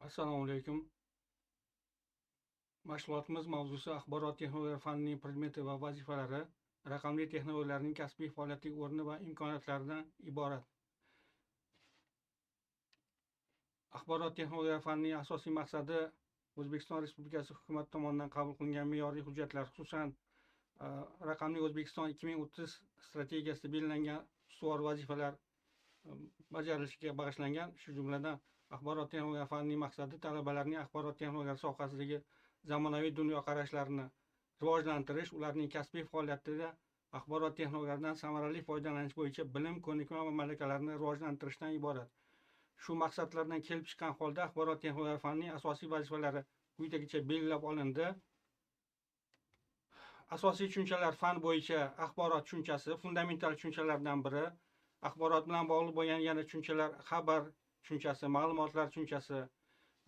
Assalomu alaykum. Mashg'ulotimiz mavzusi axborot texnologiya fanining predmeti va vazifalari, raqamli texnologiyalarning kasbiy faoliyatdagi o'rni va imkoniyatlaridan iborat. Axborot texnologiya fanining asosiy maqsadi O'zbekiston Respublikasi hukumati tomonidan qabul qilingan me'yoriy hujjatlar, xususan raqamli O'zbekiston 2030 strategiyasida belgilangan ustuvor vazifalar bajarilishiga bag'ishlangan. Shu jumladan axborot texnologiya fanining maqsadi talabalarning axborot texnologiyalari sohasidagi zamonaviy dunyoqarashlarini rivojlantirish, ularning kasbiy faoliyatida axborot texnologiyalaridan samarali foydalanish bo'yicha bilim, ko'nikma va malakalarini rivojlantirishdan iborat. Shu maqsadlardan kelib chiqqan holda axborot texnologiya fanining asosiy vazifalari quyidagicha belgilab olindi. Asosiy tushunchalar fan bo'yicha axborot tushunchasi fundamental tushunchalardan biri. Axborot bilan bog'liq bo'lgan yana tushunchalar xabar tushunchasi, ma'lumotlar tushunchasi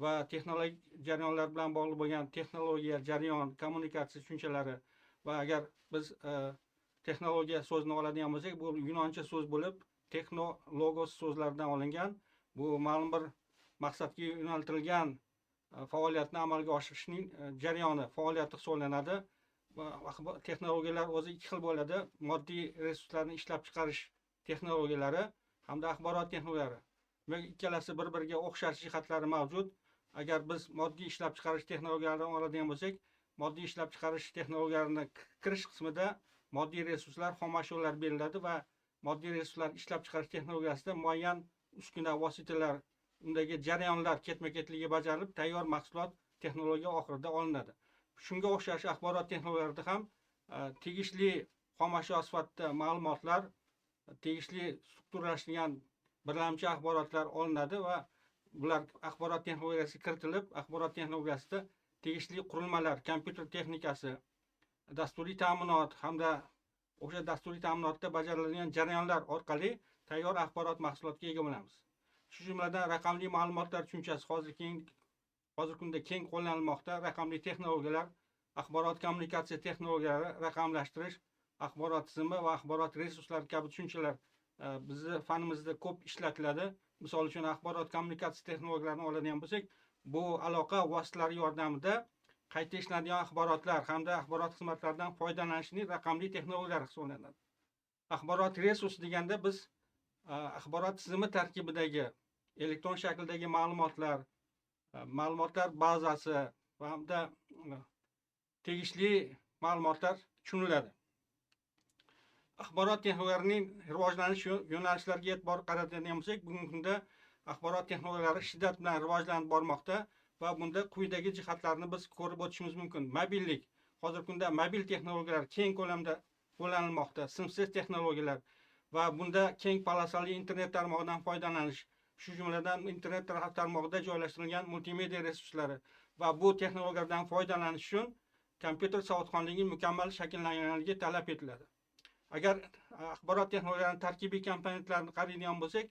va texnologik jarayonlar bilan bog'liq bo'lgan texnologiya, jarayon, kommunikatsiya tushunchalari va agar biz texnologiya so'zini oladigan bo'lsak, bu yunoncha so'z bo'lib, texnologos so'zlaridan olingan. Bu ma'lum bir maqsadga yo'naltirilgan faoliyatni amalga oshirishning jarayoni, faoliyati hisoblanadi. Texnologiyalar o'zi ikki xil bo'ladi: moddiy resurslarni ishlab chiqarish texnologiyalari hamda axborot texnologiyalari. Va ikkalasi bir-biriga o'xshash jihatlari mavjud. Agar biz moddiy ishlab chiqarish texnologiyalarini oladigan bo'lsak, moddiy ishlab chiqarish texnologiyalarini kirish qismida moddiy resurslar, xom ashyolar beriladi va moddiy resurslar ishlab chiqarish texnologiyasida muayyan uskuna vositalar, undagi jarayonlar ketma-ketligi bajarilib, tayyor mahsulot texnologiya oxirida olinadi. Shunga o'xshash axborot texnologiyalarida ham tegishli xom ashyo sifatida ma'lumotlar, tegishli strukturalashtirilgan birlamchi axborotlar olinadi va bular axborot texnologiyasiga kiritilib, axborot texnologiyasida tegishli qurilmalar, kompyuter texnikasi, dasturiy ta'minot hamda o'sha dasturiy ta'minotda bajariladigan jarayonlar orqali tayyor axborot mahsulotiga ega bo'lamiz. Shu jumladan raqamli ma'lumotlar tushunchasi hozirgi kunda keng qo'llanilmoqda. Raqamli texnologiyalar, axborot kommunikatsiya texnologiyalari, raqamlashtirish, axborot tizimi va axborot resurslari kabi tushunchalar bizni fanimizda ko'p ishlatiladi. Misol uchun axborot kommunikatsiya texnologiyalarini oladigan bo'lsak, bu aloqa vositalari yordamida qayta ishlanadigan axborotlar hamda axborot xizmatlaridan foydalanishning raqamli texnologiyalari hisoblanadi. Axborot resurs deganda biz axborot tizimi tarkibidagi elektron shakldagi ma'lumotlar, ma'lumotlar bazasi va hamda tegishli ma'lumotlar tushuniladi. Axborot texnologiyalarining rivojlanish yo'nalishlariga e'tibor qaratadigan bo'lsak, bugungi kunda axborot texnologiyalari shiddat bilan rivojlanib bormoqda va bunda quyidagi jihatlarni biz ko'rib o'tishimiz mumkin. Mobillik. Hozirgi kunda mobil texnologiyalar keng ko'lamda qo'llanilmoqda. Simsiz texnologiyalar va bunda keng polosali internet tarmog'idan foydalanish, shu jumladan internet tarmog'ida joylashtirilgan multimedia resurslari va bu texnologiyalardan foydalanish uchun kompyuter savodxonligi mukammal shakllanganligi talab etiladi. Agar axborot texnologiyalarining tarkibiy komponentlarini qaraydigan bo'lsak,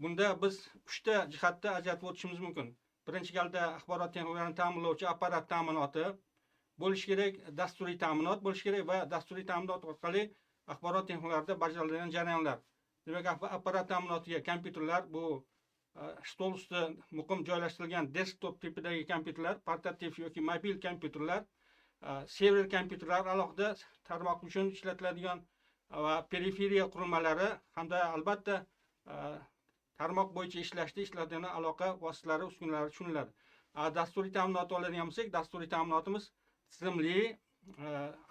bunda biz 3 ta jihatda ajratib o'tishimiz mumkin. Birinchi galda axborot texnologiyalarini ta'minlovchi apparat ta'minoti bo'lishi kerak, dasturiy ta'minot bo'lishi kerak va dasturiy ta'minot orqali axborot texnologiyalarida bajariladigan jarayonlar. Demak, apparat ta'minotiga kompyuterlar, bu stol ustida muqim joylashtirilgan desktop tipidagi kompyuterlar, portativ yoki mobil kompyuterlar, server kompyuterlar alohida tarmoq uchun ishlatiladigan va periferiya qurilmalari hamda albatta tarmoq bo'yicha ishlashda ishlatiladigan aloqa vositalari, uskunalari tushuniladi. Dasturiy ta'minot oladigan bo'lsak, dasturiy ta'minotimiz tizimli,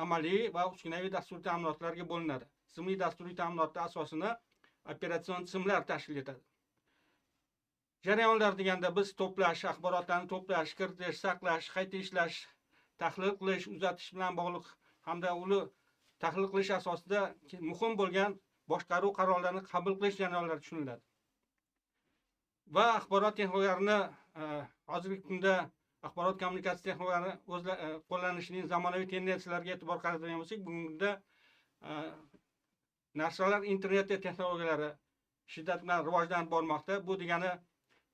amaliy va uskunaviy dasturiy ta'minotlarga bo'linadi. Tizimli dasturiy ta'minotda asosini operatsion tizimlar tashkil etadi. Jarayonlar deganda biz to'plash, axborotlarni to'plash, kiritish, saqlash, qayta ishlash, tahlil qilish, uzatish bilan bog'liq hamda uni tahlil qilish asosida muhim bo'lgan boshqaruv qarorlarini qabul qilish jarayonlari tushuniladi. Va axborot texnologiyalarini hozirgi kunda axborot kommunikatsiya texnologiyalarini qo'llanishining zamonaviy tendensiyalariga e'tibor qaratadigan bo'lsak, bugungi kunda narsalar interneti texnologiyalari shiddat bilan rivojlanib bormoqda. Bu degani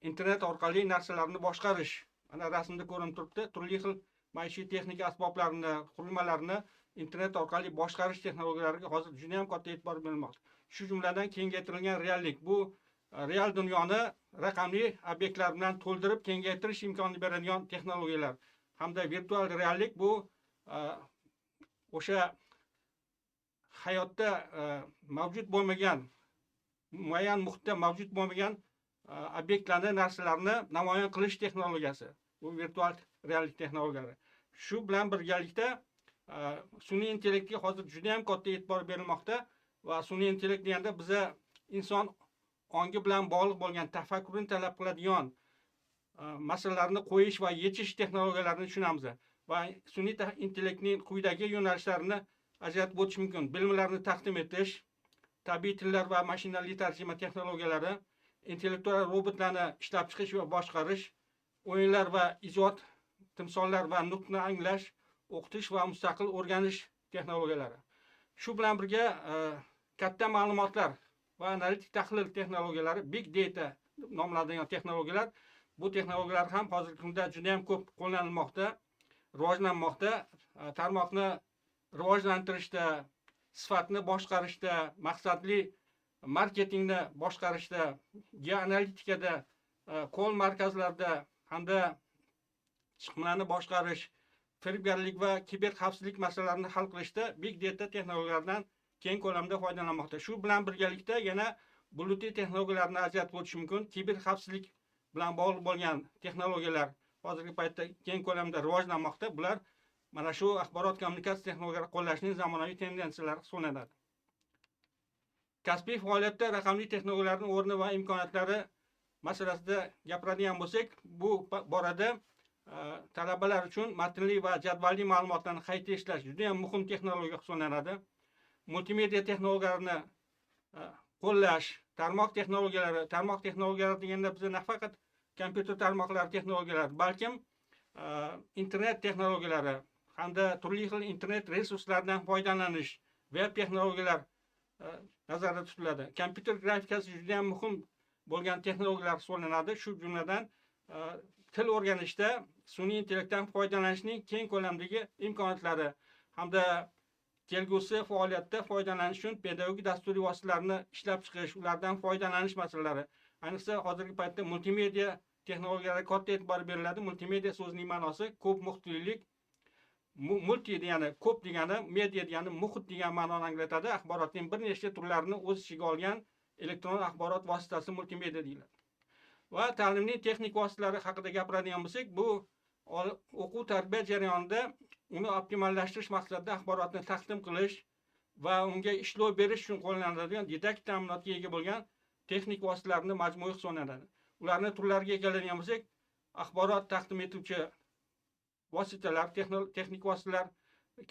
internet orqali narsalarni boshqarish. Mana rasmda ko'rinib turibdi. Turli xil maishiy texnika asboblarini, qurilmalarni internet orqali boshqarish texnologiyalariga hozir juda ham katta e'tibor berilmoqda. Shu jumladan kengaytirilgan reallik. Bu real dunyoni raqamli obyektlar bilan to'ldirib kengaytirish imkonini beradigan texnologiyalar hamda virtual reallik bu o'sha hayotda mavjud bo'lmagan, muayyan muhitda mavjud bo'lmagan obyektlarni, narsalarni namoyon qilish texnologiyasi. Bu virtual reallik texnologiyalari. Shu bilan birgalikda sun'iy intellektga hozir juda ham katta e'tibor berilmoqda va sun'iy intellekt deganda biza inson ongi bilan bog'liq bo'lgan tafakkurni talab qiladigan masalalarni qo'yish va yechish texnologiyalarini tushunamiz va sun'iy intellektning quyidagi yo'nalishlarini ajratib o'tish mumkin. Bilimlarni taqdim etish, tabiiy tillar va mashinali tarjima texnologiyalari, intellektual robotlarni ishlab chiqish va boshqarish, o'yinlar va ijod, timsollar va nutqni anglash, o'qitish va mustaqil o'rganish texnologiyalari. Shu bilan birga katta ma'lumotlar va analitik tahlil texnologiyalari, big data nomlanadigan texnologiyalar, bu texnologiyalar ham hozirgi kunda juda ham ko'p qo'llanilmoqda, rivojlanmoqda. Tarmoqni rivojlantirishda, sifatni boshqarishda, maqsadli marketingni boshqarishda, geoanalitikada, qo'l markazlarida hamda chiqimlarni boshqarish, firibgarlik va kiber xavfsizlik masalalarini hal qilishda big data texnologiyalaridan keng ko'lamda foydalanmoqda. Shu bilan birgalikda yana bulutli texnologiyalarni ajratib o'tish mumkin. Kiber xavfsizlik bilan bog'liq bo'lgan texnologiyalar hozirgi paytda keng ko'lamda rivojlanmoqda. Bular mana shu axborot kommunikatsiya texnologiyalari qo'llashning zamonaviy tendensiyalari hisoblanadi. Kasbiy faoliyatda raqamli texnologiyalarning o'rni va imkoniyatlari masalasida gapiradigan bo'lsak, bu borada talabalar uchun matnli va jadvalli ma'lumotlarni qayta ishlash juda ham muhim texnologiya hisoblanadi. Multimedia texnologiyalarini qo'llash, tarmoq texnologiyalari deganda biz nafaqat kompyuter tarmoqlari texnologiyalari, balkim internet texnologiyalari hamda turli xil internet resurslaridan foydalanish, web texnologiyalar nazarda tutiladi. Kompyuter grafikasi juda ham muhim bo'lgan texnologiyalar hisoblanadi. Shu jumladan til o'rganishda sun'iy intellektdan foydalanishning keng ko'lamdagi imkoniyatlari hamda kelgusi faoliyatda foydalanish uchun pedagogik dasturiy vositalarni ishlab chiqish, ulardan foydalanish masalalari. Ayniqsa hozirgi paytda multimedia texnologiyalariga katta e'tibor beriladi. Multimedia so'zining ma'nosi ko'p muhitlilik. Multi degani ko'p degani, media degani muhit degan ma'noni anglatadi. Axborotning bir nechta turlarini o'z ichiga olgan elektron axborot vositasi multimedia deyiladi. Va ta'limning texnik vositalari haqida gapiradigan bo'lsak, bu o'quv tarbiya jarayonida uni optimallashtirish maqsadida axborotni taqdim qilish va unga ishlov berish uchun qo'llaniladigan didaktik ta'minotga ega bo'lgan texnik vositalarning majmui hisoblanadi. Ularning turlariga keladigan bo'lsak, axborot taqdim etuvchi vositalar, texnik vositalar,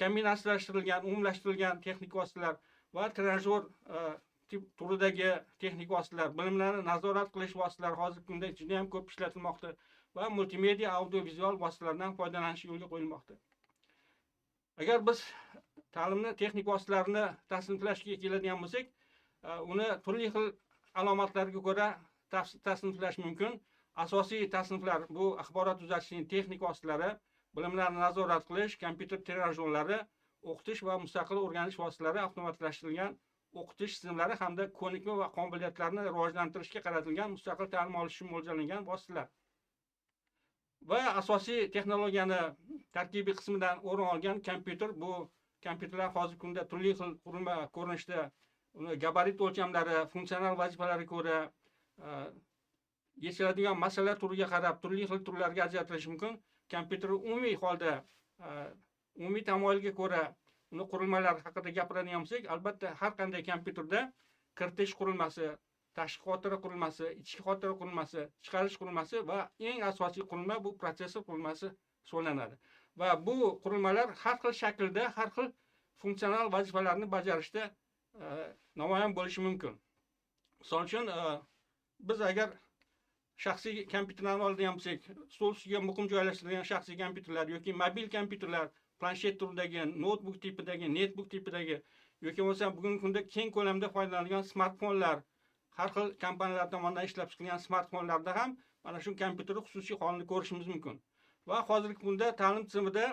kombinatsiyalashtirilgan, umumlashtirilgan texnik vositalar va trenajyor turidagi texnik vositalar, bilimlarni nazorat qilish vositalari hozirgi kunda juda ham ko'p ishlatilmoqda va multimedia audiovizual vositalardan foydalanish yo'lga qo'yilmoqda. Agar biz ta'limni texnik vositalarini tasniflashga keladigan bo'lsak, uni turli xil alomatlarga ko'ra tasniflash mumkin. Asosiy tasniflar bu axborot uzatishning texnik vositalari, bilimlarni nazorat qilish, kompyuter trenajyorlari, o'qitish va mustaqil o'rganish vositalari, avtomatlashtirilgan o'qitish tizimlari hamda ko'nikma va qobiliyatlarni rivojlantirishga qaratilgan mustaqil ta'lim olish uchun mo'ljallangan vositalar. Va asosiy texnologiyani tarkibiy qismidan o'rin olgan kompyuter, bu kompyuterlar hozirgi kunda turli xil qurilma ko'rinishda, gabarit o'lchamlari, funksional vazifalariga ko'ra, yechiladigan masala turiga qarab turli xil turlarga ajratilishi mumkin. Kompyuter umumiy holda, umumiy tamoyilga ko'ra uni qurilmalari haqida gapiradigan bo'lsak, albatta har qanday kompyuterda kiritish qurilmasi, tashqi xotira qurilmasi, ichki xotira qurilmasi, chiqarish qurilmasi va eng asosiy qurilma bu protsessor qurilmasi hisoblanadi. Va bu qurilmalar har xil shaklda, har xil funksional vazifalarni bajarishda namoyon bo'lishi mumkin. Misol uchun, biz agar shaxsiy kompyuterlarni oladigan bo'lsak, stol ustiga muqim joylashtirilgan shaxsiy kompyuterlar yoki mobil kompyuterlar, planshet turidagi, notebook tipidagi, netbook tipidagi yoki bo'lmasa bugungi kunda keng ko'lamda foydalanilgan smartfonlar, har xil kompaniyalar tomonidan ishlab chiqilgan smartfonlarda ham mana shu kompyuter xususiy holini ko'rishimiz mumkin. Va hozirgi kunda ta'lim tizimida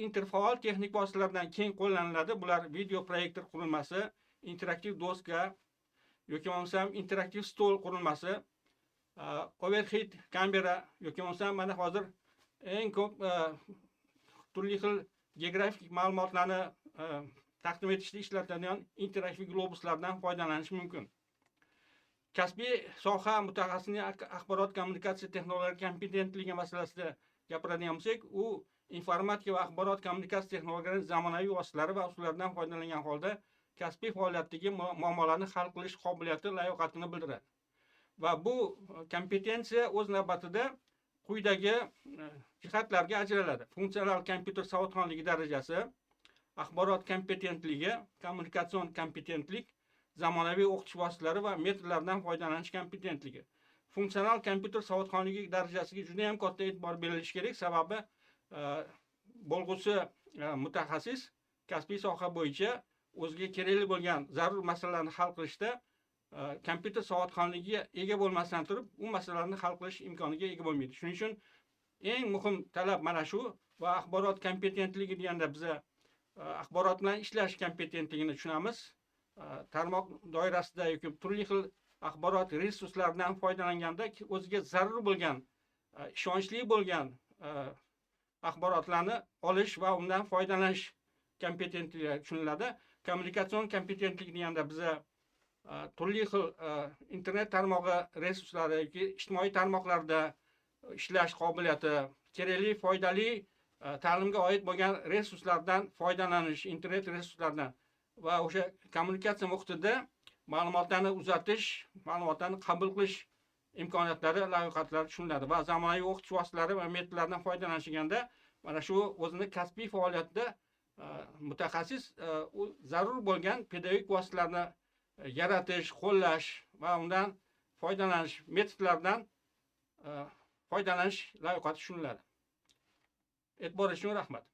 interfaol texnik vositalardan keng qo'llaniladi. Bular video proyektor qurilmasi, interaktiv doska yoki bo'lmasam interaktiv stol qurilmasi, overhead kamera yoki bo'lmasam mana hozir eng ko'p turli xil geografik ma'lumotlarni taqdim etishda ishlatiladigan interaktiv globuslardan foydalanish mumkin. Kasbiy soha mutaxassisining axborot kommunikatsiya texnologiyalari kompetentligi masalasida gapiradigan bo'lsak, u informatika va axborot kommunikatsiya texnologiyalari zamonaviy vositalari va usullaridan foydalangan holda kasbiy faoliyatdagi muammolarni hal qilish qobiliyati, layoqatini bildiradi. Va bu kompetensiya o'z navbatida quyidagi jihatlarga ajraladi. Funksional kompyuter savodxonligi darajasi, axborot kompetentligi, kommunikatsion kompetentlik, zamonaviy o'qitish vositalari va metodlaridan foydalanish kompetentligi. Funksional kompyuter savodxonligi darajasiga juda ham katta e'tibor berilishi kerak, sababi bo'lg'usi mutaxassis kasbiy soha bo'yicha o'ziga kerakli bo'lgan zarur masalalarni hal qilishda kompyuter savodxonligiga ega bo'lmasdan turib, u masalalarni hal qilish imkoniga ega bo'lmaydi. Shuning uchun eng muhim talab mana shu va axborot kompetentligi deganda biz axborot bilan ishlash kompetentligini tushunamiz. Tarmoq doirasida yoki turli xil axborot resurslaridan foydalanganda o'ziga zarur bo'lgan, ishonchli bo'lgan axborotlarni olish va undan foydalanish kompetentligi tushuniladi. Kommunikatsion kompetentlik deganda biz turli xil internet tarmog'i resurslari yoki ijtimoiy tarmoqlarda ishlash qobiliyati, kerakli, foydali ta'limga oid bo'lgan resurslardan foydalanish, internet resurslaridan va o'sha kommunikatsiya muhitida ma'lumotlarni uzatish, ma'lumotlarni qabul qilish imkoniyatlari, layoqatlari tushuniladi va zamonaviy o'qitish vositalari va metodlaridan foydalanishganda mana shu o'zini kasbiy faoliyatida mutaxassis zarur bo'lgan pedagogik vositalarni yaratish, qo'llash va undan foydalanish metodlaridan foydalanish layoqati tushuniladi. E'tiboringiz uchun rahmat.